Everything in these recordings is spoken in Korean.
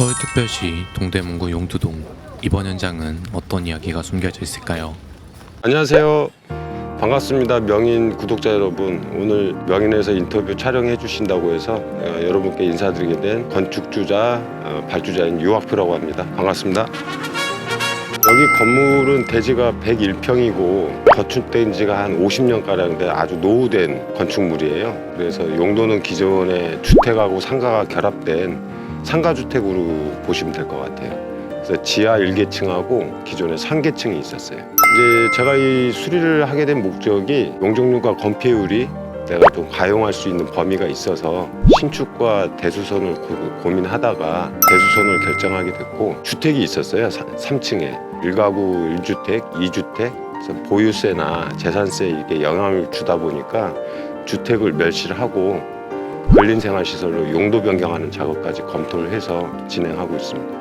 서울특별시 동대문구 용두동, 이번 현장은 어떤 이야기가 숨겨져 있을까요? 안녕하세요. 반갑습니다. 명인 구독자 여러분, 오늘 명인에서 인터뷰 촬영해 주신다고 해서 여러분께 인사드리게 된 건축주자, 발주자인 유학표라고 합니다. 반갑습니다. 여기 건물은 대지가 101평이고 건축된 지가 한 50년가량 돼 아주 노후된 건축물이에요. 그래서 용도는 기존의 주택하고 상가가 결합된 상가주택으로 보시면 될 것 같아요. 그래서 지하 1계층하고 기존에 3계층이 있었어요. 이제 제가 이 수리를 하게 된 목적이 용적률과 건폐율이 내가 좀 가용할 수 있는 범위가 있어서 신축과 대수선을 고민하다가 대수선을 결정하게 됐고, 주택이 있었어요. 3층에 1가구 1주택, 2주택, 그래서 보유세나 재산세에 이렇게 영향을 주다 보니까 주택을 멸시를 하고 근린생활시설로 용도 변경하는 작업까지 검토를 해서 진행하고 있습니다.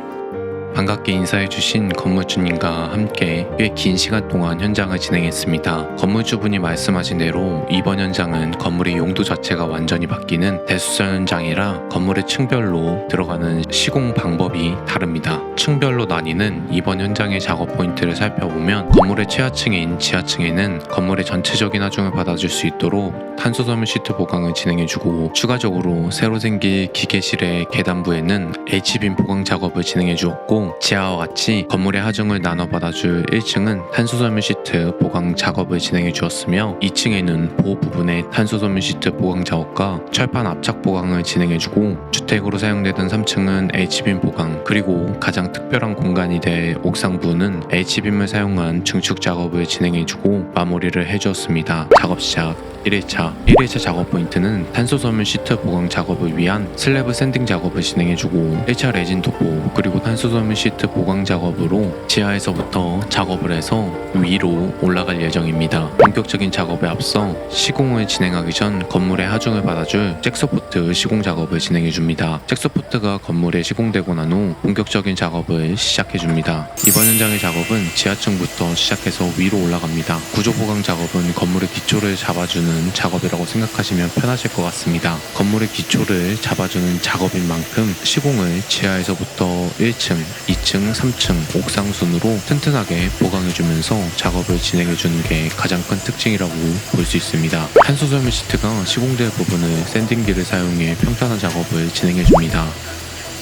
반갑게 인사해주신 건물주님과 함께 꽤 긴 시간 동안 현장을 진행했습니다. 건물주분이 말씀하신 대로 이번 현장은 건물의 용도 자체가 완전히 바뀌는 대수선 현장이라 건물의 층별로 들어가는 시공 방법이 다릅니다. 층별로 나뉘는 이번 현장의 작업 포인트를 살펴보면, 건물의 최하층인 지하층에는 건물의 전체적인 하중을 받아줄 수 있도록 탄소섬유 시트 보강을 진행해주고, 추가적으로 새로 생길 기계실의 계단부에는 H빔 보강 작업을 진행해주었고, 지하와 같이 건물의 하중을 나눠 받아줄 1층은 탄소섬유 시트 보강 작업을 진행해 주었으며, 2층에는 보호 부분에 탄소섬유 시트 보강 작업과 철판 압착 보강을 진행해 주고, 주택으로 사용되던 3층은 H빔 보강, 그리고 가장 특별한 공간이 될 옥상부는 H빔을 사용한 증축 작업을 진행해 주고 마무리를 해 주었습니다. 작업 시작 1일차 작업 포인트는 탄소섬유 시트 보강 작업을 위한 슬래브 샌딩 작업을 진행해주고, 1차 레진 도포 그리고 탄소섬유 시트 보강 작업으로 지하에서부터 작업을 해서 위로 올라갈 예정입니다. 본격적인 작업에 앞서 시공을 진행하기 전 건물의 하중을 받아줄 잭서포트 시공 작업을 진행해줍니다. 잭서포트가 건물에 시공되고 난 후 본격적인 작업을 시작해줍니다. 이번 현장의 작업은 지하층부터 시작해서 위로 올라갑니다. 구조 보강 작업은 건물의 기초를 잡아주는 작업이라고 생각하시면 편하실 것 같습니다. 건물의 기초를 잡아주는 작업인 만큼 시공을 지하에서부터 1층, 2층, 3층, 옥상 순으로 튼튼하게 보강해주면서 작업을 진행해주는 게 가장 큰 특징이라고 볼 수 있습니다. 탄소섬유 시트가 시공될 부분을 샌딩기를 사용해 평탄화 작업을 진행해줍니다.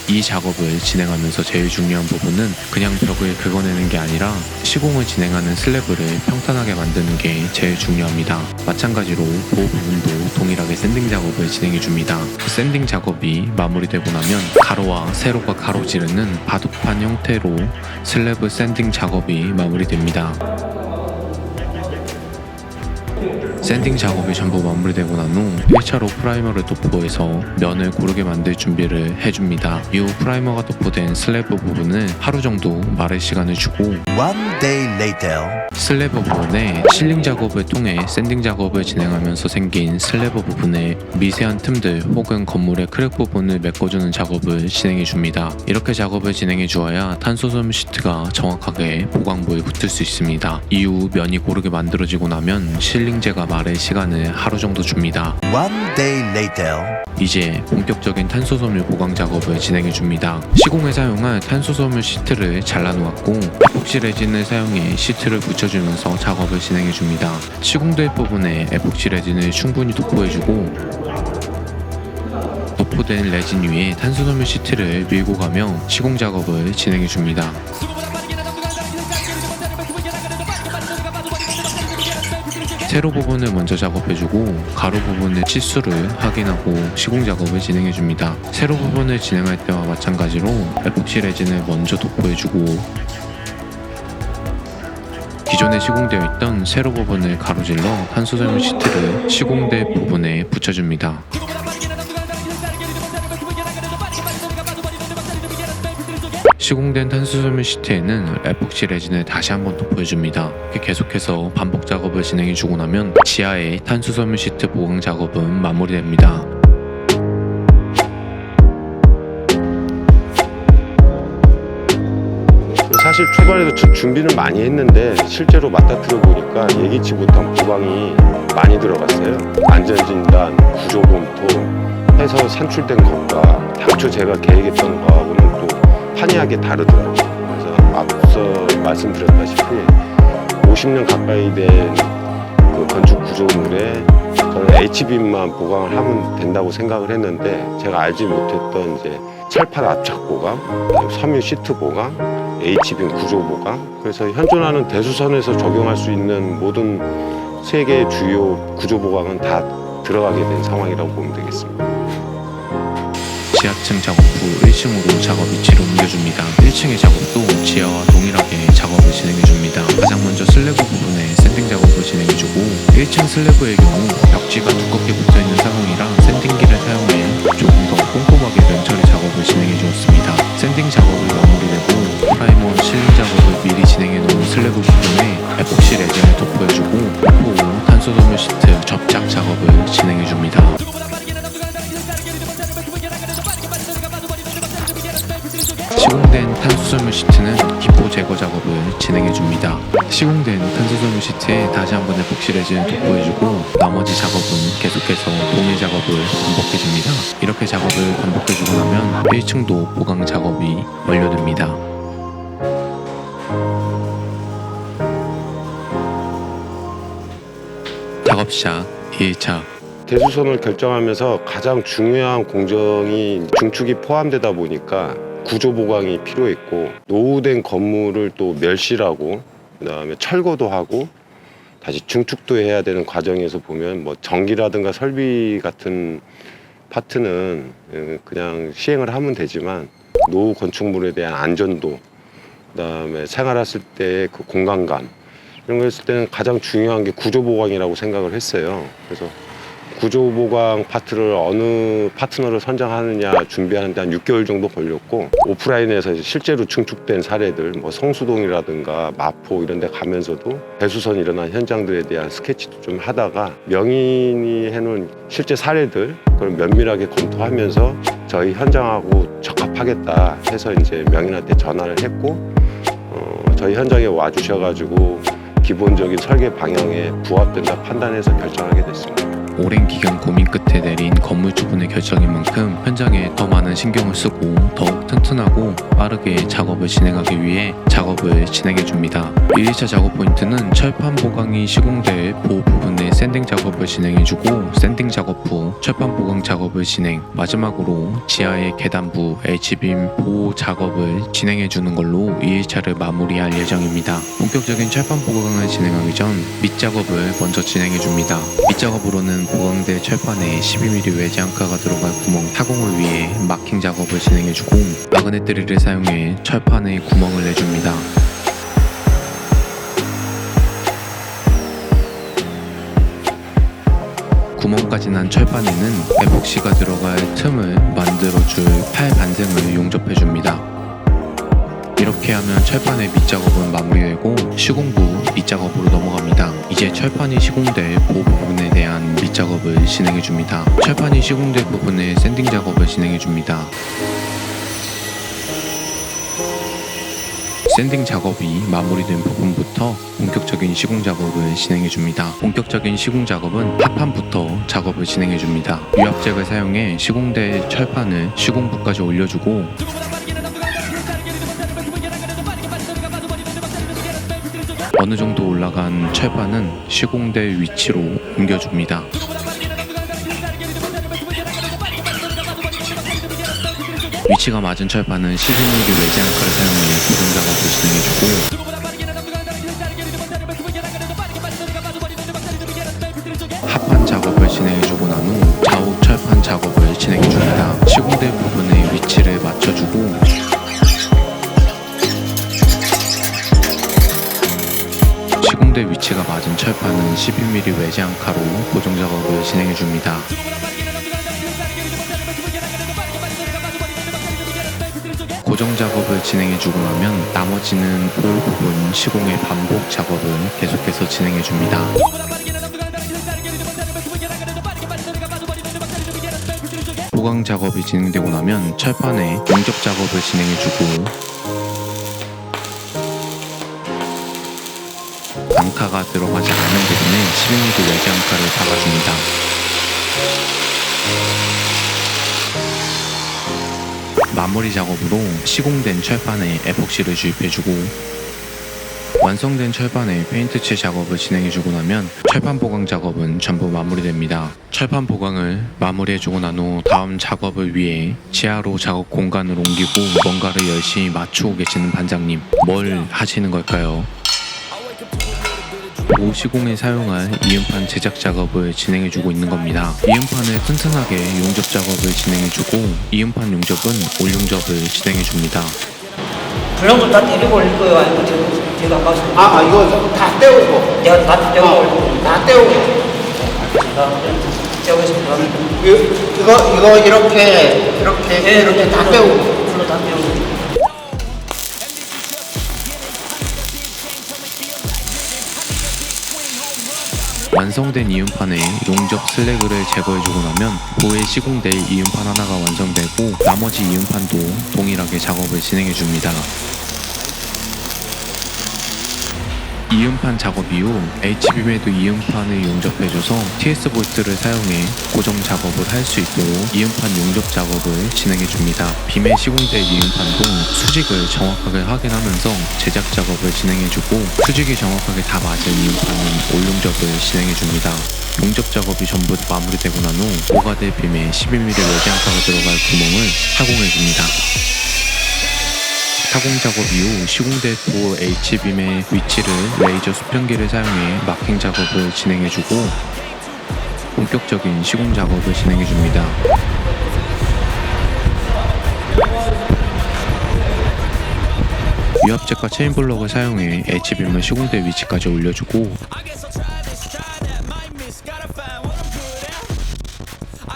이 작업을 진행하면서 제일 중요한 부분은 그냥 벽을 긁어내는 게 아니라 시공을 진행하는 슬래브를 평탄하게 만드는 게 제일 중요합니다. 마찬가지로 보호 부분도 동일하게 샌딩 작업을 진행해줍니다. 샌딩 작업이 마무리되고 나면 가로와 세로가 가로지르는 바둑판 형태로 슬래브 샌딩 작업이 마무리됩니다. 샌딩 작업이 전부 마무리되고 난 후 1차로 프라이머를 도포해서 면을 고르게 만들 준비를 해줍니다. 이후 프라이머가 도포된 슬래브 부분을 하루 정도 마를 시간을 주고, One day later. 슬래브 부분에 실링 작업을 통해 샌딩 작업을 진행하면서 생긴 슬래브 부분에 미세한 틈들 혹은 건물의 크랙 부분을 메꿔주는 작업을 진행해줍니다. 이렇게 작업을 진행해 주어야 탄소섬유 시트가 정확하게 보강부에 붙을 수 있습니다. 이후 면이 고르게 만들어지고 나면 실링제가 마를 시간을 하루 정도 줍니다. One day later. 이제 본격적인 탄소섬유 보강 작업을 진행해줍니다. 시공에 사용할 탄소섬유 시트를 잘라놓았고, 에폭시 레진을 사용해 시트를 붙여주면서 작업을 진행해줍니다. 시공될 부분에 에폭시 레진을 충분히 도포해주고, 도포된 레진 위에 탄소섬유 시트를 밀고 가며 시공 작업을 진행해줍니다. 세로 부분을 먼저 작업해주고, 가로 부분의 치수를 확인하고 시공 작업을 진행해줍니다. 세로 부분을 진행할 때와 마찬가지로 에폭시 레진을 먼저 도포해주고, 기존에 시공되어 있던 세로 부분을 가로질러 탄소섬유 시트를 시공된 부분에 붙여줍니다. 시공된 탄소섬유 시트에는 에폭시 레진을 다시 한번 도포해줍니다. 이렇게 계속해서 반복 작업을 진행해주고 나면 지하의 탄소섬유 시트 보강 작업은 마무리됩니다. 사실 초반에도 준비는 많이 했는데 실제로 맡아들어 보니까 예기치 못한 보강이 많이 들어갔어요. 안전진단, 구조검토 해서 산출된 것과 당초 제가 계획했던 거하고는 또 판이하게 다르더라고요. 그래서 앞서 말씀드렸다시피 50년 가까이 된 그 건축 구조물에 저는 H빔만 보강을 하면 된다고 생각을 했는데, 제가 알지 못했던 이제 철판 압착 보강, 섬유 시트 보강, H빔 구조 보강, 그래서 현존하는 대수선에서 적용할 수 있는 모든 세 개의 주요 구조 보강은 다 들어가게 된 상황이라고 보면 되겠습니다. 지하층 작업 후 1층으로 작업 위치를 옮겨줍니다. 1층의 작업도 지하와 동일하게 작업을 진행해줍니다. 가장 먼저 슬래브 부분에 샌딩 작업을 진행해주고, 1층 슬래브의 경우 벽지가 두껍게 붙어있는 상황이라 샌딩기를 사용해 조금 더 꼼꼼하게 면처리 작업을 진행해주었습니다. 샌딩 작업을 마무리되고 프라이머 실링 작업을 미리 진행해놓은 슬래브 부분에 에폭시 레진을 도포해주고 후 탄소섬유 시트 접착 작업을 진행해줍니다. 시공된 탄소섬유 시트는 기포 제거 작업을 진행해줍니다. 시공된 탄소섬유 시트에 다시 한번 에폭시 레진을 도포해주고 나머지 작업은 계속해서 동일 작업을 반복해줍니다. 이렇게 작업을 반복해주고 나면 1층도 보강 작업이 완료됩니다. 작업 시작 1차. 대수선을 결정하면서 가장 중요한 공정이 중축이 포함되다 보니까 구조 보강이 필요했고, 노후된 건물을 또 멸실하고 그다음에 철거도 하고 다시 중축도 해야 되는 과정에서 보면 뭐 전기라든가 설비 같은 파트는 그냥 시행을 하면 되지만, 노후 건축물에 대한 안전도, 그다음에 생활했을 때의 그 공간감, 이런 거 했을 때는 가장 중요한 게 구조 보강이라고 생각을 했어요. 그래서 구조 보강 파트를 어느 파트너를 선정하느냐 준비하는데 한 6개월 정도 걸렸고, 오프라인에서 실제로 증축된 사례들, 뭐 성수동이라든가 마포 이런 데 가면서도 배수선 일어난 현장들에 대한 스케치도 좀 하다가 명인이 해놓은 실제 사례들 그걸 면밀하게 검토하면서 저희 현장하고 적합하겠다 해서 이제 명인한테 전화를 했고, 저희 현장에 와주셔가지고 기본적인 설계 방향에 부합된다 판단해서 결정하게 됐습니다. 오랜 기간 고민 끝에 내린 건물주분의 결정인 만큼 현장에 더 많은 신경을 쓰고 더욱 튼튼하고 빠르게 작업을 진행하기 위해 작업을 진행해줍니다. 1차 작업 포인트는 철판 보강이 시공될 보호 부분에 샌딩 작업을 진행해주고, 샌딩 작업 후 철판 보강 작업을 진행, 마지막으로 지하의 계단부 H빔 보호 작업을 진행해주는 걸로 2일차를 마무리할 예정입니다. 본격적인 철판 보강을 진행하기 전 밑작업을 먼저 진행해줍니다. 밑작업으로는 보강될 철판에 12mm 외지 앙카가 들어갈 구멍 타공을 위해 마킹 작업을 진행해주고, 마그넷 드릴을 사용해 철판에 구멍을 내줍니다. 구멍까지 난 철판에는 에폭시가 들어갈 틈을 만들어줄 팔 반생을 용접해줍니다. 이렇게 하면 철판의 밑작업은 마무리되고 시공부 밑작업으로 넘어갑니다. 이제 철판이 시공될 보호 부분에 대한 밑작업을 진행해줍니다. 철판이 시공될 부분에 샌딩 작업을 진행해줍니다. 샌딩 작업이 마무리된 부분부터 본격적인 시공 작업을 진행해줍니다. 본격적인 시공 작업은 합판부터 작업을 진행해줍니다. 유압잭을 사용해 시공될 철판을 시공부까지 올려주고, 어느 정도 올라간 철판은 시공될 위치로 옮겨줍니다. 위치가 맞은 철판은 12mm 외지 앙카를 사용해 고정 작업을 진행해주고, 합판 작업을 진행해주고 난 후 좌우 철판 작업을 진행해줍니다. 시공될 부분의 위치를 맞춰주고, 시공될 위치가 맞은 철판은 12mm 외지 앙카로 고정 작업을 진행해줍니다. 고정 작업을 진행해주고 나면 나머지는 보호 부분 시공의 반복 작업을 계속해서 진행해줍니다. 보강 작업이 진행되고 나면 철판에 용접 작업을 진행해주고, 앙카가 들어가지 않은 부분에 12mm 외지 앙카를 박아줍니다. 마무리 작업으로 시공된 철판에 에폭시를 주입해주고 완성된 철판에 페인트칠 작업을 진행해주고 나면 철판 보강 작업은 전부 마무리됩니다. 철판 보강을 마무리해주고 난 후 다음 작업을 위해 지하로 작업 공간을 옮기고 뭔가를 열심히 맞추고 계시는 반장님, 뭘 하시는 걸까요? 오시공에 사용할 이음판 제작 작업을 진행해주고 있는 겁니다. 이음판을 튼튼하게 용접 작업을 진행해주고 이음판 용접은 올용접을 진행해줍니다. 블럭을 다 데리고 올 거예요? 아니면 제가 가서 이거 다 떼우고. 내가 다 떼고 다 떼우고. 제가 떼우겠습니다. 이거 이렇게 다 떼우고. 블럭 다 떼우고 완성된 이음판에 용접 슬래그를 제거해주고 나면 보에 시공될 이음판 하나가 완성되고 나머지 이음판도 동일하게 작업을 진행해줍니다. 이음판 작업 이후 H빔에도 이음판을 용접해줘서 TS 볼트를 사용해 고정 작업을 할 수 있도록 이음판 용접 작업을 진행해줍니다. 빔에 시공될 이음판도 수직을 정확하게 확인하면서 제작 작업을 진행해주고 수직이 정확하게 다 맞은 이음판은 올용접을 진행해줍니다. 용접 작업이 전부 마무리되고 난 후 오가될 빔에 11mm 외장사가 들어갈 구멍을 타공해줍니다. 타공 작업 이후 시공될 보 H빔의 위치를 레이저 수평기를 사용해 마킹 작업을 진행해주고 본격적인 시공 작업을 진행해줍니다. 유압잭과 체인블럭을 사용해 H빔을 시공될 위치까지 올려주고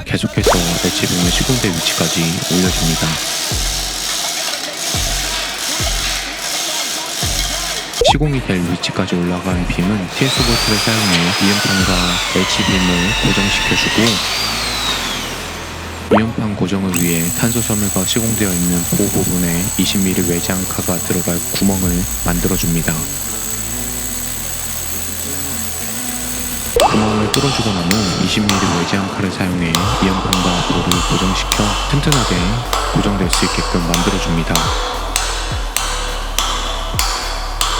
계속해서 H빔을 시공될 위치까지 올려줍니다. 시공이 될 위치까지 올라간 빔은 TS 볼트를 사용해 이음판과 H빔을 고정시켜주고 이음판 고정을 위해 탄소 섬유가 시공되어 있는 보 부분에 20mm 외장카가 들어갈 구멍을 만들어줍니다. 구멍을 뚫어주고 난 후 20mm 외장카를 사용해 이음판과 보를 고정시켜 튼튼하게 고정될 수 있게끔 만들어줍니다.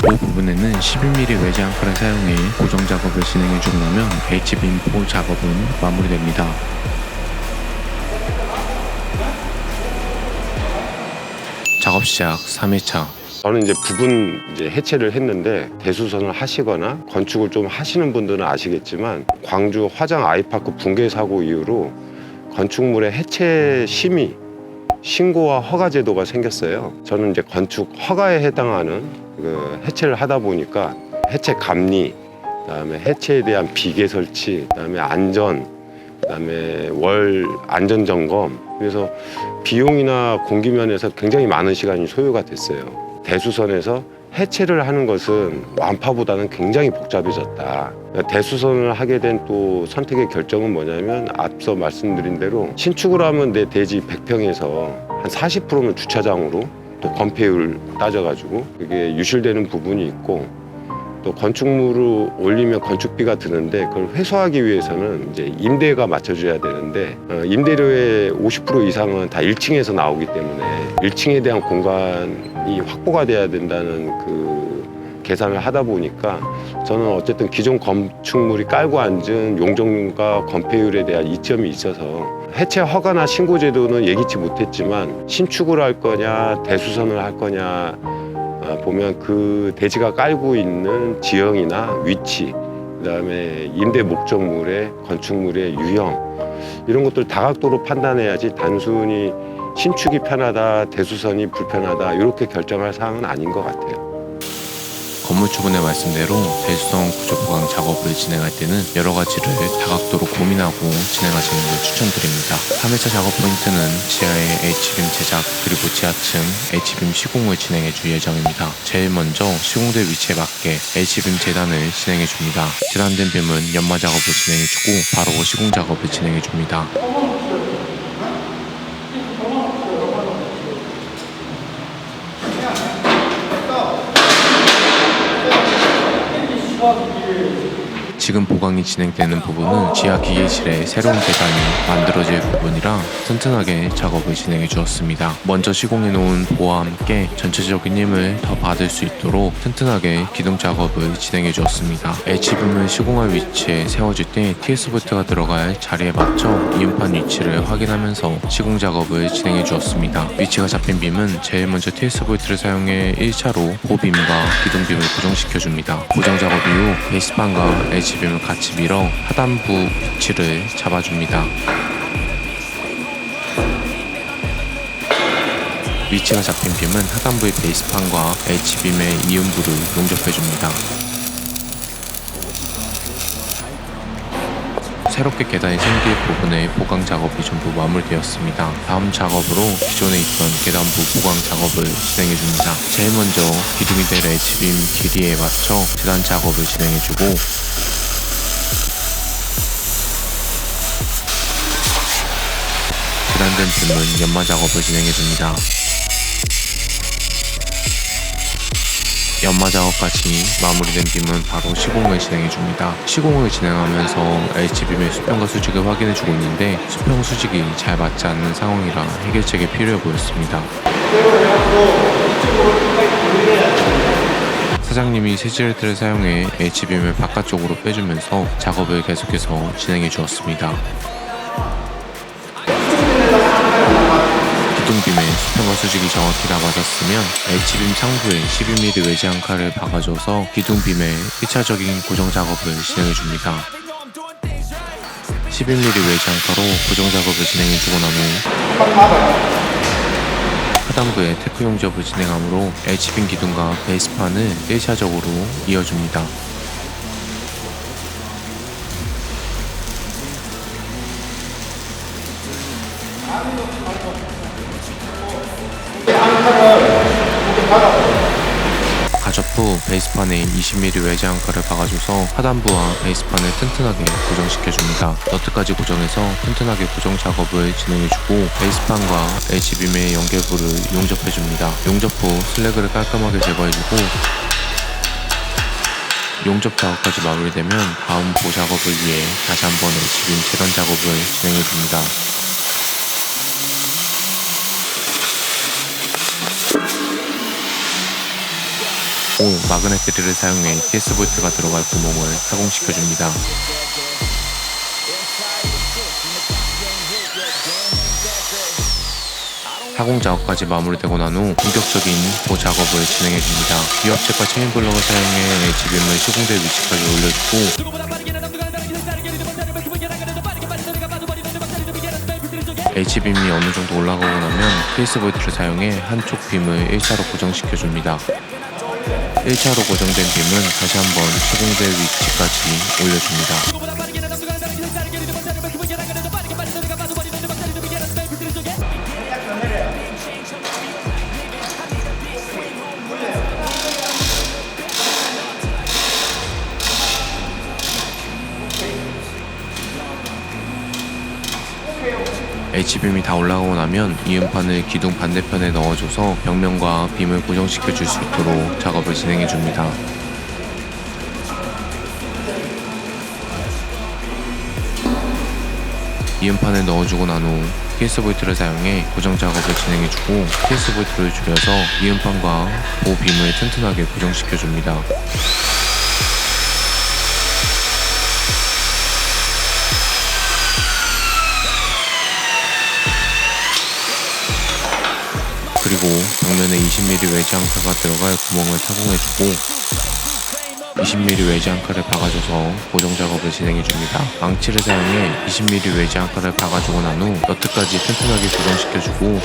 보 부분에는 11mm 외지 앙카를 사용해 고정 작업을 진행해주고 나면 H빔 보 작업은 마무리됩니다. 작업 시작 3회차. 저는 이제 부분 해체를 했는데 대수선을 하시거나 건축을 좀 하시는 분들은 아시겠지만 광주 화장 아이파크 붕괴 사고 이후로 건축물의 해체 심의 신고와 허가 제도가 생겼어요. 저는 이제 건축 허가에 해당하는 그 해체를 하다 보니까 해체 감리, 그다음에 해체에 대한 비계 설치, 그다음에 안전, 그다음에 월 안전 점검. 그래서 비용이나 공기 면에서 굉장히 많은 시간이 소요가 됐어요. 대수선에서 해체를 하는 것은 완파보다는 굉장히 복잡해졌다. 대수선을 하게 된 또 선택의 결정은 뭐냐면 앞서 말씀드린 대로 신축을 하면 내 대지 100평에서 한 40%는 주차장으로 또 건폐율 따져가지고 그게 유실되는 부분이 있고 또 건축물을 올리면 건축비가 드는데 그걸 회수하기 위해서는 이제 임대가 맞춰줘야 되는데 임대료의 50% 이상은 다 1층에서 나오기 때문에 1층에 대한 공간이 확보가 돼야 된다는 그 계산을 하다 보니까 저는 어쨌든 기존 건축물이 깔고 앉은 용적률과 건폐율에 대한 이점이 있어서 해체 허가나 신고 제도는 예기치 못했지만 신축을 할 거냐 대수선을 할 거냐 보면 그 대지가 깔고 있는 지형이나 위치, 그다음에 임대 목적물의 건축물의 유형 이런 것들 다각도로 판단해야지 단순히 신축이 편하다, 대수선이 불편하다 이렇게 결정할 사항은 아닌 것 같아요. 건물주분의 말씀대로 대수선 구조 보강 작업을 진행할 때는 여러 가지를 다각도로 고민하고 진행하시는 걸 추천드립니다. 3회차 작업 포인트는 지하의 H빔 제작 그리고 지하층 H빔 시공을 진행해 줄 예정입니다. 제일 먼저 시공될 위치에 맞게 H빔 재단을 진행해 줍니다. 재단된 빔은 연마 작업을 진행해 주고 바로 시공 작업을 진행해 줍니다. 지금 보강이 진행되는 부분은 지하 기계실에 새로운 계단이 만들어질 부분이라 튼튼하게 작업을 진행해 주었습니다. 먼저 시공해 놓은 보와 함께 전체적인 힘을 더 받을 수 있도록 튼튼하게 기둥 작업을 진행해 주었습니다. H빔을 시공할 위치에 세워질 때 TS 볼트가 들어갈 자리에 맞춰 이음판 위치를 확인하면서 시공 작업을 진행해 주었습니다. 위치가 잡힌 빔은 제일 먼저 TS 볼트를 사용해 1차로 보빔과 기둥빔을 고정시켜 줍니다. 고정 작업 이후 베이스판과 H빔을 같이 밀어 하단부 위치를 잡아줍니다. 위치가 잡힌 빔은 하단부의 베이스판과 H빔의 이음부를 용접해줍니다. 새롭게 계단이 생길 부분의 보강 작업이 전부 마무리되었습니다. 다음 작업으로 기존에 있던 계단부 보강 작업을 진행해줍니다. 제일 먼저 기둥이 될 H빔 길이에 맞춰 재단 작업을 진행해주고 재단된 빔은 연마 작업을 진행해줍니다. 연마 작업까지 마무리된 빔은 바로 시공을 진행해줍니다. 시공을 진행하면서 H빔의 수평과 수직을 확인해주고 있는데 수평 수직이 잘 맞지 않는 상황이라 해결책이 필요해 보였습니다. 사장님이 세질틀을 사용해 H빔을 바깥쪽으로 빼주면서 작업을 계속해서 진행해 주었습니다. 기둥빔의 수평과 수직이 정확히 다 맞았으면 H빔 상부에 12mm 외지 한 칼을 박아줘서 기둥빔의 1차적인 고정 작업을 진행해줍니다. 11mm 외지 한 칼로 고정 작업을 진행해주고 난 후 하단부에 테프 용접을 진행하므로 H빔 기둥과 베이스판을 1차적으로 이어줍니다. 가접 후 베이스판에 20mm 외지 한 칼을 박아줘서 하단부와 베이스판을 튼튼하게 고정시켜줍니다. 너트까지 고정해서 튼튼하게 고정 작업을 진행해주고 베이스판과 H빔의 연결부를 용접해줍니다. 용접 후 슬래그를 깔끔하게 제거해주고 용접 작업까지 마무리되면 다음 보 작업을 위해 다시 한번 H빔 재단 작업을 진행해줍니다. 후 마그넷 드릴을 사용해 TS 볼트가 들어갈 구멍을 가공시켜줍니다. 하공 작업까지 마무리되고 난 후 본격적인 보 작업을 진행해줍니다. 유압책과 체인블럭을 사용해 H빔을 시공될 위치까지 올려주고 H빔이 어느 정도 올라가고 나면 TS 볼트를 사용해 한쪽 빔을 1차로 고정시켜줍니다. 1차로 고정된 빔은 다시 한번 시공될 위치까지 올려줍니다. H빔이 다 올라가고 나면 이음판을 기둥 반대편에 넣어줘서 벽면과 빔을 고정시켜 줄 수 있도록 작업을 진행해 줍니다. 이음판을 넣어주고 난 후 TS 볼트를 사용해 고정 작업을 진행해주고 TS 볼트를 줄여서 이음판과 보 빔을 튼튼하게 고정시켜 줍니다. 그리고 벽면에 20mm 외지 한 칼가 들어갈 구멍을 타공해주고 20mm 외지 한 칼을 박아줘서 고정 작업을 진행해줍니다. 망치를 사용해 20mm 외지 한 칼을 박아주고 난 후 너트까지 튼튼하게 고정시켜주고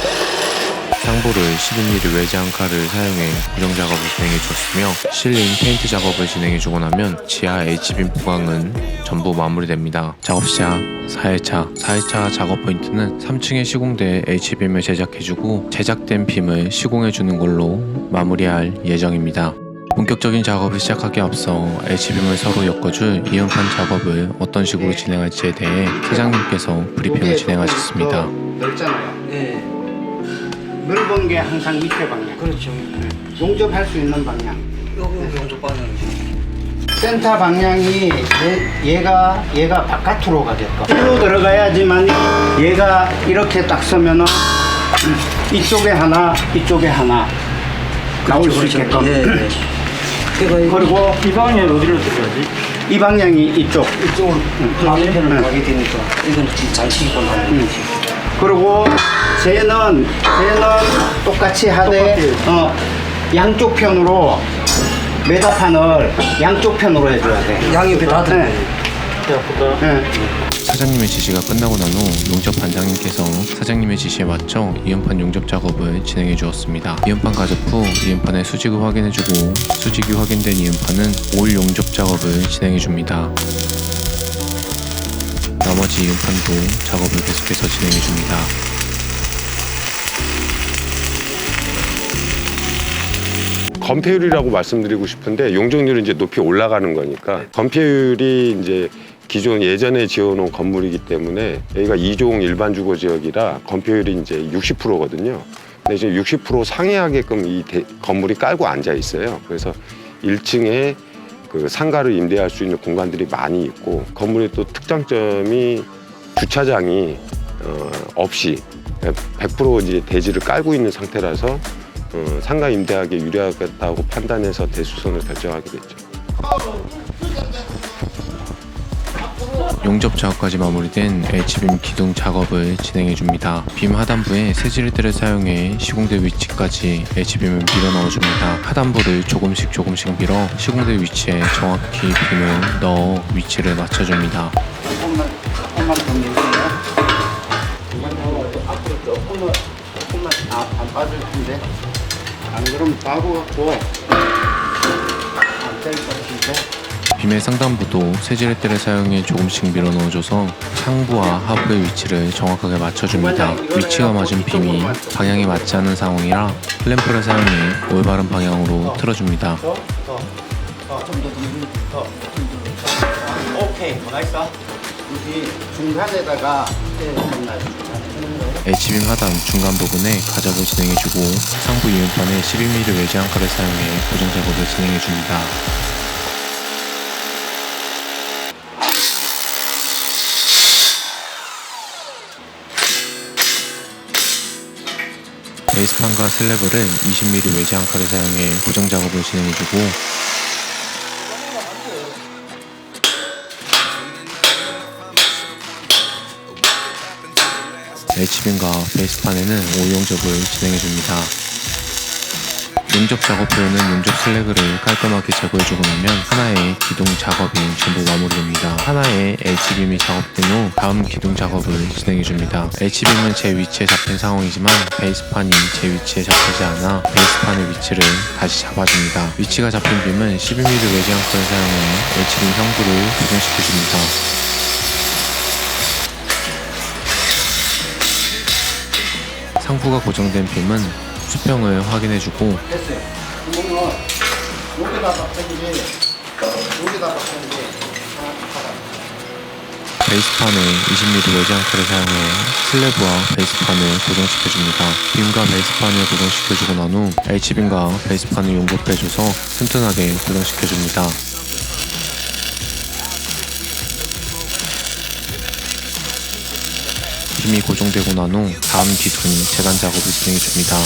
상부를 12mm 외지 한 칼을 사용해 고정 작업을 진행해줬으며 실링 페인트 작업을 진행해주고 나면 지하 H빔 보강은 전부 마무리됩니다. 작업 시작 4일차 작업 포인트는 3층에 시공될 H빔을 제작해주고 제작된 빔을 시공해주는 걸로 마무리할 예정입니다. 본격적인 작업을 시작하기에 앞서 H빔을 서로 엮어줄 이음판 작업을 어떤 식으로 진행할지에 대해 사장님께서 브리핑을 진행하셨습니다. 넓잖아요. 네, 넓은 게 항상 밑에 방향. 그렇죠. 용접할 수 있는 방향. 여기 용접 방향이죠. 센터 방향이 얘가 바깥으로 가게끔. 일로 들어가야지만 얘가 이렇게 딱 서면은 이쪽에 하나, 이쪽에 하나 나올 수 있게끔. 예. 그리고 그리고 이 방향이 어디로 들어가지? 이 방향이 이쪽. 이쪽으로 반대편으로 가게 되니까 이건 지금 장치기고 나는 거지. 그리고 쟤는 똑같이 하되 양쪽 편으로 메다판을 양쪽 편으로 해줘야 돼. 양옆에 다 들어. 네. 사장님의 지시가 끝나고 난 후 용접 반장님께서 사장님의 지시에 맞춰 이음판 용접 작업을 진행해 주었습니다. 이음판 가접 후 이음판의 수직을 확인해주고 수직이 확인된 이음판은 올 용접 작업을 진행해 줍니다. 나머지 이음판도 작업을 계속해서 진행해 줍니다. 건폐율이라고 말씀드리고 싶은데 용적률이 이제 높이 올라가는 거니까 건폐율이 이제 기존 예전에 지어놓은 건물이기 때문에 여기가 2종 일반 주거 지역이라 건폐율이 이제 60%거든요. 근데 이제 60% 상회하게끔 이 건물이 깔고 앉아 있어요. 그래서 1층에 그 상가를 임대할 수 있는 공간들이 많이 있고 건물의 또 특장점이 주차장이 없이 100% 이제 대지를 깔고 있는 상태라서 상가 임대하기에 유리하겠다고 판단해서 대수선을 결정하게 됐죠. 용접 작업까지 마무리된 H빔 기둥 작업을 진행해 줍니다. 빔 하단부에 세질들을 사용해 시공대 위치까지 H빔을 밀어 넣어줍니다. 하단부를 조금씩 밀어 시공대 위치에 정확히 빔을 넣어 위치를 맞춰줍니다. 조금만 더 밀게요. 앞으로 조금만 안 빠질 텐데. 안 그러면 바로 갖고 안 될 것 같은데. 빔의 상단부도 세질들을 사용해 조금씩 밀어 넣어줘서 상부와 하부의 위치를 정확하게 맞춰줍니다. 위치가 맞은 빔이 방향이 맞지 않는 상황이라 클램프를 사용해 올바른 방향으로 틀어줍니다. 오케이, 나이스. 여기 중간에다가 H빔 하단 중간 부분에 가접을 진행해주고 상부 이음판에 12mm 외지 한가를 사용해 고정 작업을 진행해줍니다. 베이스판과 슬래브를 20mm 외지 한가를 사용해 고정 작업을 진행해주고 H빔과 베이스판에는 오용접을 진행해줍니다. 용접 작업 후에는 용접 슬래그를 깔끔하게 제거해주고 나면 하나의 기둥 작업이 전부 마무리됩니다. 하나의 H빔이 작업된 후 다음 기둥 작업을 진행해줍니다. H빔은 제 위치에 잡힌 상황이지만 베이스판이 제 위치에 잡히지 않아 베이스판의 위치를 다시 잡아줍니다. 위치가 잡힌 빔은 12mm 외지 한건을 사용해 H빔 상부를 고정시켜줍니다. 상부가 고정된 빔은 수평을 확인해주고 됐어요. 이거는 여기다 박혀야지. 여기다 박혀야지. 베이스판에 20mm 외지 한칼을 사용해 슬래브와 베이스판을 고정시켜줍니다. 빔과 베이스판을 고정시켜주고 난 후 H빔과 베이스판을 용접해줘서 튼튼하게 고정시켜줍니다. 빔이 고정되고 난 후 다음 기둥 재단 작업을 진행해줍니다.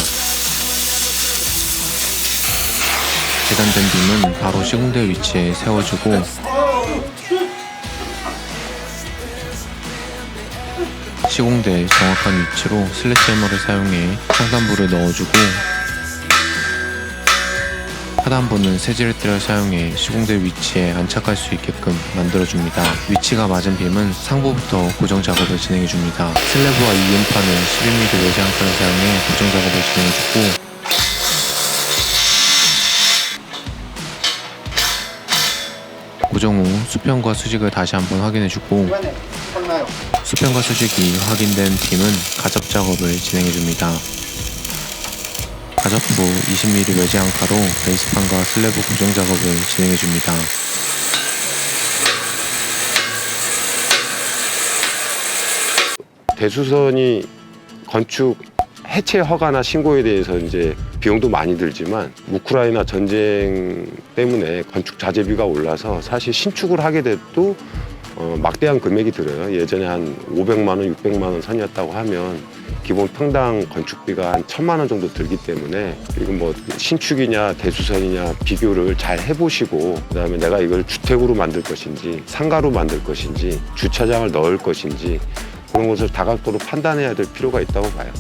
재단된 빔은 바로 시공대 위치에 세워주고 시공대 정확한 위치로 슬래시해머를 사용해 상단부를 넣어주고 하단부는 세질들을 사용해 시공대 위치에 안착할 수 있게끔 만들어줍니다. 위치가 맞은 빔은 상부부터 고정 작업을 진행해줍니다. 슬래브와 이음판은 11mm 외지 한칸을 사용해 고정 작업을 진행해주고 고정 후 수평과 수직을 다시 한번 확인해주고 이번에 끝나요. 수평과 수직이 확인된 빔은 가접 작업을 진행해줍니다. 가접 후 20mm 외지 한가로 베이스판과 슬래브 고정 작업을 진행해줍니다. 대수선이 건축 해체 허가나 신고에 대해서 이제 비용도 많이 들지만 우크라이나 전쟁 때문에 건축 자재비가 올라서 사실 신축을 하게 돼도 막대한 금액이 들어요. 예전에 한 500만 원, 600만 원 선이었다고 하면 기본 평당 건축비가 한 1,000만 원 정도 들기 때문에 이건 뭐 신축이냐 대수선이냐 비교를 잘 해보시고 그다음에 내가 이걸 주택으로 만들 것인지 상가로 만들 것인지 주차장을 넣을 것인지 그런 것을 다각도로 판단해야 될 필요가 있다고 봐요.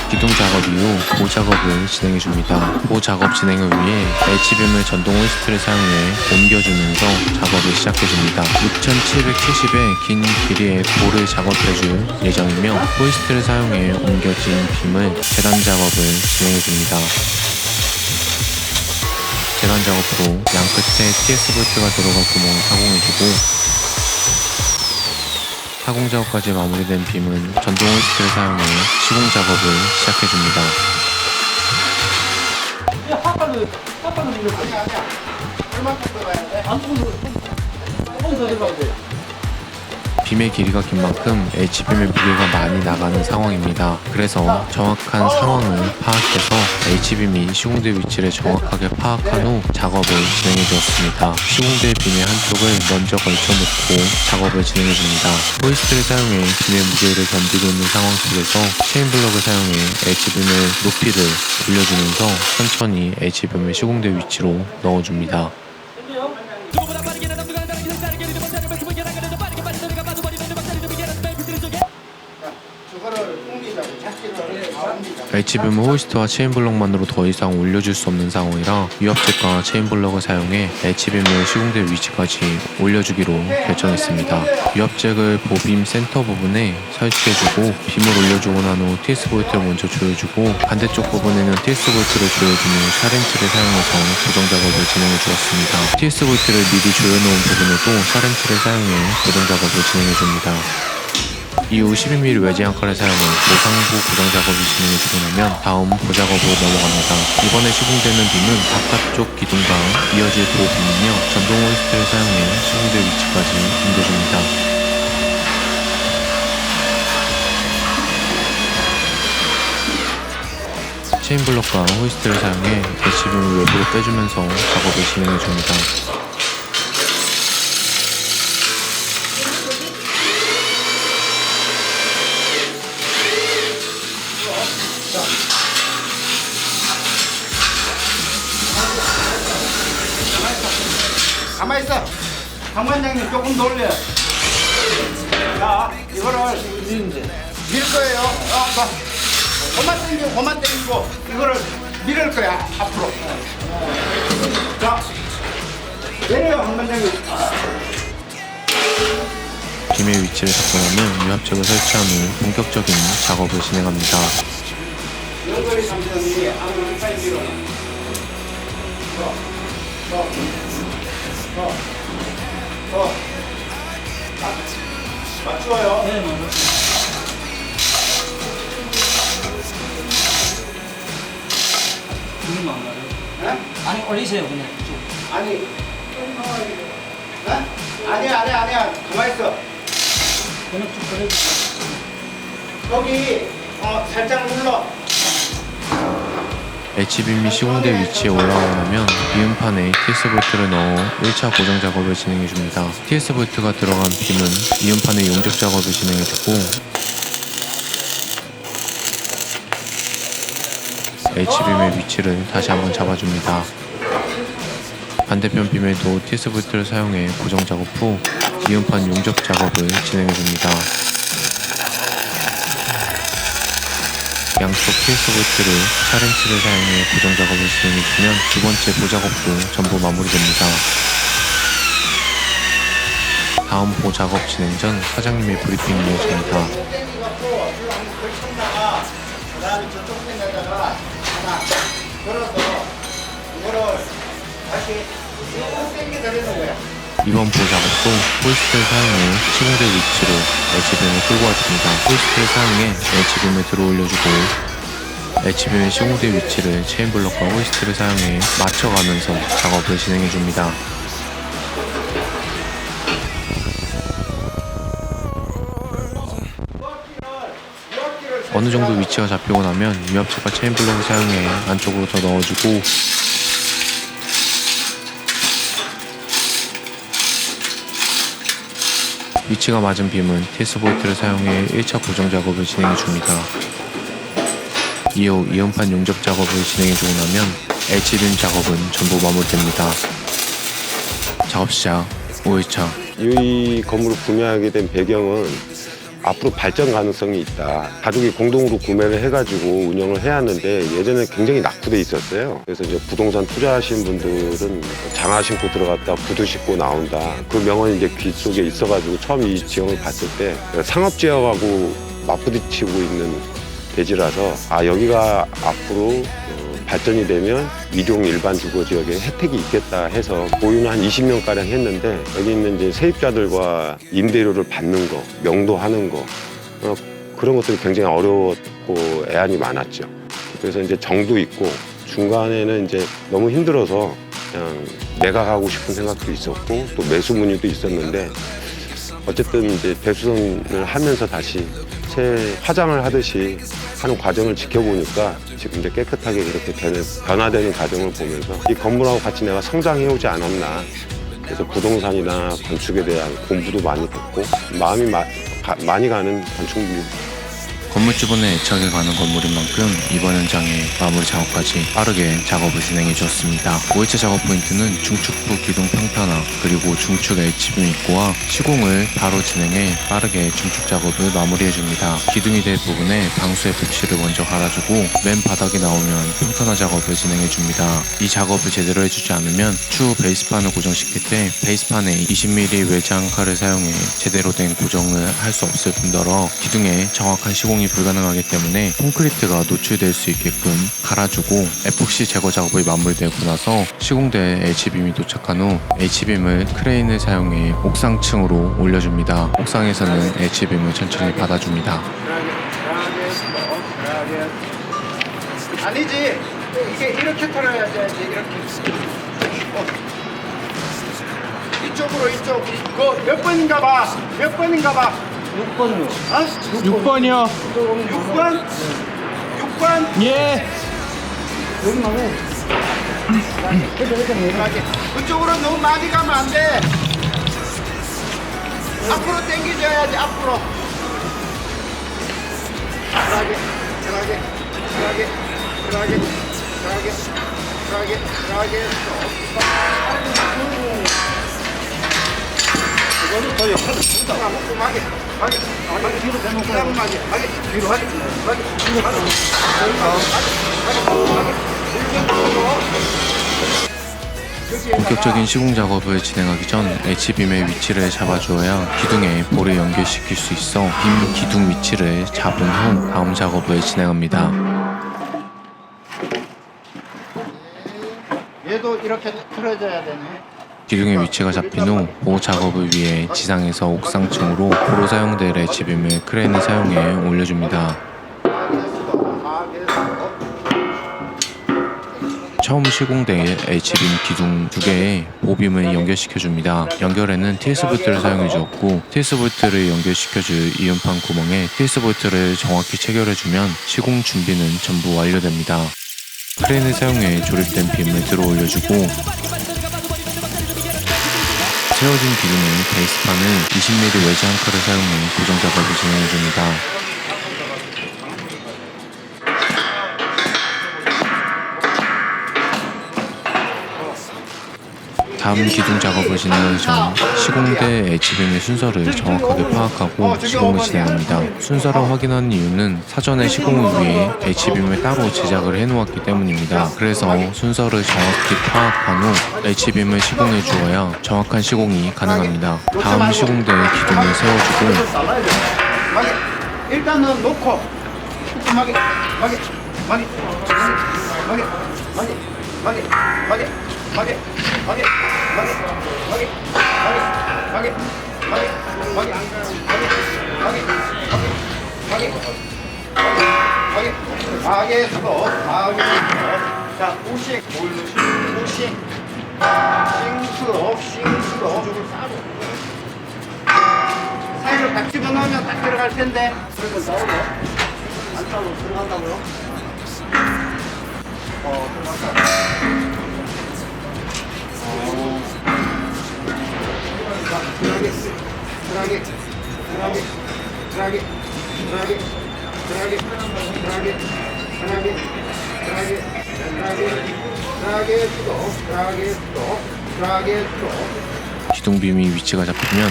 기둥 작업 이후 보 작업을 진행해 줍니다. 보 작업 진행을 위해 H빔을 전동 호이스트를 사용해 옮겨주면서 작업을 시작해 줍니다. 6,770의 긴 길이의 보를 작업해 줄 예정이며 호이스트를 사용해 옮겨진 빔을 재단 작업을 진행해 줍니다. 재단 작업으로 양 끝에 TS 볼트가 들어갈 구멍을 타공해주고 타공 작업까지 마무리된 빔은 전동 호이스트를 사용해 시공 작업을 시작해줍니다. 빔의 길이가 긴 만큼 H빔의 무게가 많이 나가는 상황입니다. 그래서 정확한 상황을 파악해서 H빔이 시공대 위치를 정확하게 파악한 후 작업을 진행해 주었습니다. 시공대 빔의 한쪽을 먼저 걸쳐놓고 작업을 진행해 줍니다. 호이스트를 사용해 빔의 무게를 견디고 있는 상황 속에서 체인블럭을 사용해 H빔의 높이를 올려주면서 천천히 H빔을 시공대 위치로 넣어줍니다. H빔은 호이스트와 체인블럭만으로 더 이상 올려줄 수 없는 상황이라 유압잭과 체인블럭을 사용해 H빔을 시공대 위치까지 올려주기로 결정했습니다. 유압잭을 보빔 센터 부분에 설치해주고 빔을 올려주고 난 후 TS 볼트를 먼저 조여주고 반대쪽 부분에는 TS 볼트를 조여준 후 샤렌치를 사용해서 고정 작업을 진행해 주었습니다. TS 볼트를 미리 조여놓은 부분에도 샤렌치를 사용해 고정 작업을 진행해 줍니다. 이후 12mm 외지 앙카를 사용해 모상부 고정 작업을 진행해주고 나면 다음 보작업으로 넘어갑니다. 이번에 시공되는 빔은 바깥쪽 기둥과 이어질 보빔이며 전동 호이스트를 사용해 시공대 위치까지 옮겨줍니다. 체인블럭과 호이스트를 사용해 H빔을 외부로 빼주면서 작업을 진행해줍니다. 가만히 있어. 강반장님 조금 더 올려. 자, 이거를 밀 거예요. 봐. 고만 당기고 이거를 밀을 거야 앞으로. 자, 내려요 강반장님. 빔의 위치를 잡고 나면 유압잭을 설치한 후 본격적인 작업을 진행합니다. 연거리 감정이 아무리 빨리 밀어. 맞추어요. 네, 맞습니다. 눈이 안 가요. 네? 아니, 올리세요, 그냥. 쭉. 아니. 네? 아니야. 가만히 있어. 그냥 쭉 그려주세요. 여기 살짝 눌러. H빔이 시공대 위치에 올라오려면 이음판에 TS 볼트를 넣어 1차 고정 작업을 진행해줍니다. TS 볼트가 들어간 빔은 이음판에 용접 작업을 진행해주고 H빔의 위치를 다시 한번 잡아줍니다. 반대편 빔에도 TS 볼트를 사용해 고정 작업 후 이음판 용접 작업을 진행해줍니다. 양쪽 TS 볼트를 샤렌치를 사용해 고정 작업을 진행해주면 두 번째 보작업도 전부 마무리됩니다. 다음 보작업 진행 전 사장님의 브리핑이 이어집니다. 그다음에 저쪽 땡겨다가 하나 걸어서 이거를 다시 쭉 땡겨 내리는 거야. 이번 보작업도 호이스트를 사용해 시공대 위치로 H빔을 끌고 와줍니다. 호이스트를 사용해 H빔을 들어 올려주고 H빔의 시공대 위치를 체인블럭과 호이스트를 사용해 맞춰가면서 작업을 진행해줍니다. 유압기를 어느 정도 위치가 잡히고 나면 위압체과 체인블록을 사용해 안쪽으로 더 넣어주고 위치가 맞은 빔은 TS볼트를 사용해 1차 고정 작업을 진행해 줍니다. 이후 이음판 용접 작업을 진행해 주고 나면 H빔 작업은 전부 마무리됩니다. 작업 시작 5일차. 이 건물을 구매하게 된 배경은 앞으로 발전 가능성이 있다. 가족이 공동으로 구매를 해가지고 운영을 해야 하는데 예전에 굉장히 낙후돼 있었어요. 그래서 이제 부동산 투자하신 분들은 장화 신고 들어갔다 구두 신고 나온다. 그 명언이 이제 귀 속에 있어가지고 처음 이 지형을 봤을 때 상업 지역하고 맞부딪히고 있는 대지라서 여기가 앞으로 발전이 되면 이종 일반 주거 지역에 혜택이 있겠다 해서 보유는 한 20년 가량 했는데 여기 있는 이제 세입자들과 임대료를 받는 거, 명도하는 거 그런 것들이 굉장히 어려웠고 애환이 많았죠. 그래서 이제 정도 있고 중간에는 이제 너무 힘들어서 그냥 매각하고 싶은 생각도 있었고 또 매수 문의도 있었는데 어쨌든 이제 대수선을 하면서 다시 새 화장을 하듯이 하는 과정을 지켜보니까 지금 이제 깨끗하게 이렇게 변화되는 과정을 보면서 이 건물하고 같이 내가 성장해오지 않았나. 그래서 부동산이나 건축에 대한 공부도 많이 됐고 마음이 많이 가는 건축물입니다. 건물주분의 애착이 가는 건물인 만큼 이번 현장에 마무리 작업까지 빠르게 작업을 진행해 주었습니다. 5일차 작업 포인트는 중축부 기둥 평탄화 그리고 중축 H빔 입구와 시공을 바로 진행해 빠르게 중축 작업을 마무리해 줍니다. 기둥이 될 부분에 방수 FC를 먼저 갈아주고 맨 바닥이 나오면 평탄화 작업을 진행해 줍니다. 이 작업을 제대로 해주지 않으면 추후 베이스판을 고정시킬 때 베이스판에 20mm 외장 칼을 사용해 제대로 된 고정을 할 수 없을 뿐더러 기둥에 정확한 시공이 불가능하기 때문에 콘크리트가 노출될 수 있게끔 갈아주고 에폭시 제거 작업이 마무리되고 나서 시공대 H빔이 도착한 후 H빔을 크레인을 사용해 옥상층으로 올려줍니다. 옥상에서는 H빔을 천천히 받아줍니다. 아니지. 이게 이렇게 털어야지. 이렇게. 이쪽으로 이쪽. 그거 몇 번인가 봐. 몇 번인가 봐. 6번요. 아? 6번이요. 6번? 6번? 예. 여기 말고. 그쪽으로 너무 많이 가면 안 돼. 앞으로 당겨줘야지. 앞으로. 이거는 더 옆으로 본격적인 시공 작업을 진행하기 전 H빔의 위치를 잡아주어야 기둥에 볼을 연결시킬 수 있어 빔 기둥 위치를 잡은 후 다음 작업을 진행합니다. 얘도 이렇게 틀어져야 되네. 기둥의 위치가 잡힌 후 보호 작업을 위해 지상에서 옥상층으로 보로 사용될 H빔을 크레인을 사용해 올려줍니다. 처음 시공될 H빔 기둥 2개의 보빔을 연결시켜줍니다. 연결에는 TS볼트를 사용해주었고 TS볼트를 연결시켜줄 이음판 구멍에 TS볼트를 정확히 체결해주면 시공 준비는 전부 완료됩니다. 크레인을 사용해 조립된 빔을 들어 올려주고 세워진 기둥의 베이스판을 20mm 외장 칼을 사용해 고정 작업을 진행해줍니다. 다음 기둥 작업을 진행하기 전 시공대 H빔의 순서를 정확하게 파악하고 시공을 진행합니다. 순서를 확인하는 이유는 사전에 시공을 위해 H빔을 따로 제작을 해놓았기 때문입니다. 그래서 순서를 정확히 파악한 후 H빔을 시공해 주어야 정확한 시공이 가능합니다. 다음 시공대 기둥을 세워주고 일단은 놓고 꼼꼼하게 자, 우식, 싱스럽 쪽을 싸고 사이로 딱 집어넣으면 딱 들어갈 텐데 그러면 넣어요. 하고 들어간다고요? 들어간다. 기둥빔이 위치가 잡히면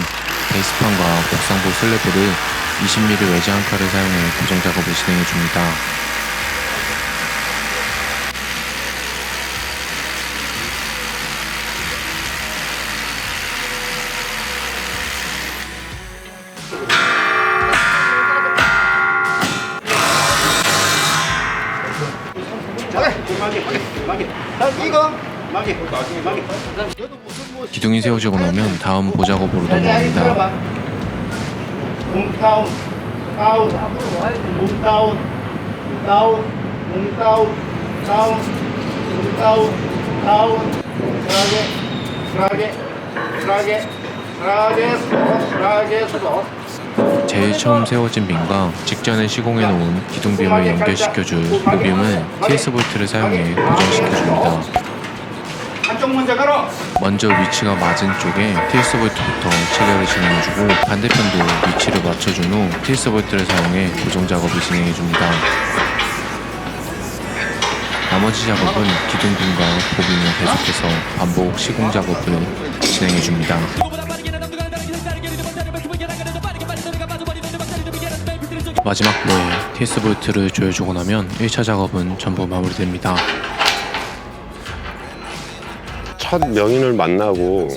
베이스판과 옥상부 슬래브를 20mm 외지 한 칼을 사용해 고정 작업을 진행해 줍니다. 기둥이 세워지고 나면 다음 보작업으로 넘어갑니다. 몸 다운, 다운, 몸 다운, 다운, 몸 다운, 다운, 몸 다운, 다운, 슬라게, 수도. 제일 처음 세워진 빔과 직전에 시공해 놓은 기둥빔을 연결시켜줄 후빔을 TS 볼트를 사용해 고정시켜줍니다. 한쪽 먼저 가라. 먼저 위치가 맞은 쪽에 TS 볼트부터 체결을 진행해주고 반대편도 위치를 맞춰준 후 TS 볼트를 사용해 고정 작업을 진행해줍니다. 나머지 작업은 기둥빔과 보빔을 계속해서 반복 시공 작업을 진행해줍니다. 마지막 부에 TS 볼트를 조여주고 나면 1차 작업은 전부 마무리됩니다. 첫 명인을 만나고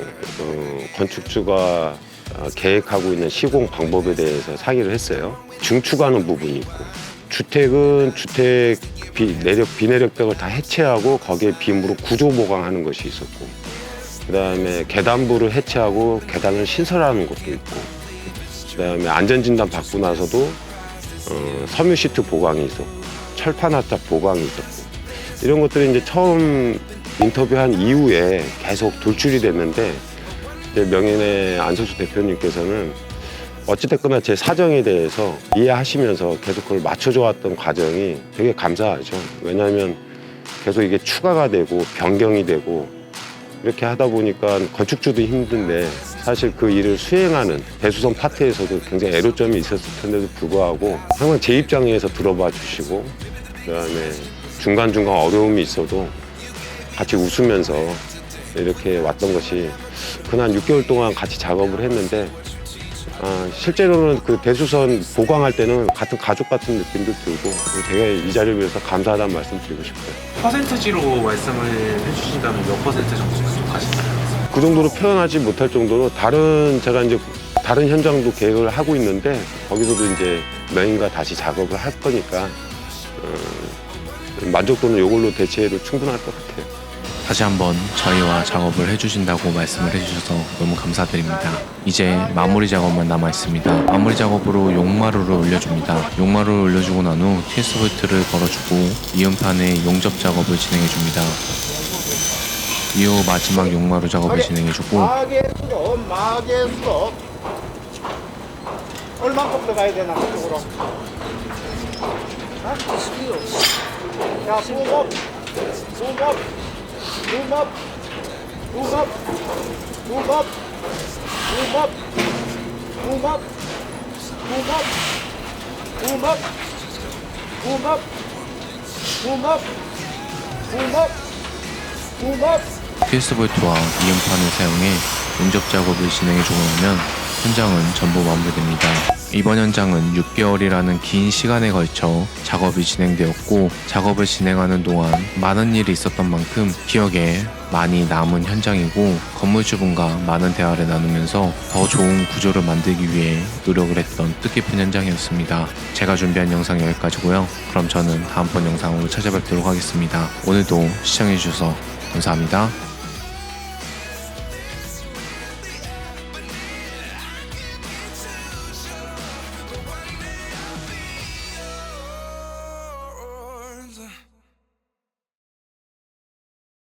건축주가 계획하고 있는 시공 방법에 대해서 상의를 했어요. 중축하는 부분이 있고 주택은 주택 비내력벽을 다 해체하고 거기에 빔으로 구조 보강하는 것이 있었고 그다음에 계단부를 해체하고 계단을 신설하는 것도 있고 그다음에 안전진단 받고 나서도 섬유 시트 보강이 있었고 철판 화탑 보강이 있었고 이런 것들이 이제 처음 인터뷰한 이후에 계속 돌출이 됐는데 이제 명인의 안석수 대표님께서는 어찌됐거나 제 사정에 대해서 이해하시면서 계속 그걸 맞춰줘왔던 과정이 되게 감사하죠. 왜냐하면 계속 이게 추가가 되고 변경이 되고 이렇게 하다 보니까 건축주도 힘든데 사실 그 일을 수행하는 대수선 파트에서도 굉장히 애로점이 있었을 텐데도 불구하고 항상 제 입장에서 들어봐 주시고 그다음에 중간중간 어려움이 있어도 같이 웃으면서 이렇게 왔던 것이 그날 6개월 동안 같이 작업을 했는데 실제로는 그 대수선 보강할 때는 같은 가족 같은 느낌도 들고 되게 이 자리를 위해서 감사하다는 말씀 드리고 싶어요. 퍼센트지로 말씀을 해주신다면 몇 퍼센트 정도 만족하시나요? 그 정도로 표현하지 못할 정도로 제가 이제 다른 현장도 계획을 하고 있는데 거기서도 이제 명인과 다시 작업을 할 거니까 만족도는 이걸로 대체해도 충분할 것 같아요. 다시 한번 저희와 작업을 해주신다고 말씀을 해주셔서 너무 감사드립니다. 이제 마무리 작업만 남아있습니다. 마무리 작업으로 용마루를 올려줍니다. 용마루를 올려주고 난 후 TS 볼트를 걸어주고 이음판의 용접 작업을 진행해줍니다. 이후 마지막 용마루 작업을 진행해주고 마개 수도. 얼마큼 더 가야 되나 그쪽으로? 자, 붐업. TS 볼트와 이음판을 사용해 용접 작업을 진행해주고 나면 현장은 전부 마무리됩니다. 이번 현장은 6개월이라는 긴 시간에 걸쳐 작업이 진행되었고 작업을 진행하는 동안 많은 일이 있었던 만큼 기억에 많이 남은 현장이고 건물주분과 많은 대화를 나누면서 더 좋은 구조를 만들기 위해 노력을 했던 뜻깊은 현장이었습니다. 제가 준비한 영상 여기까지고요. 그럼 저는 다음번 영상으로 찾아뵙도록 하겠습니다. 오늘도 시청해주셔서 감사합니다.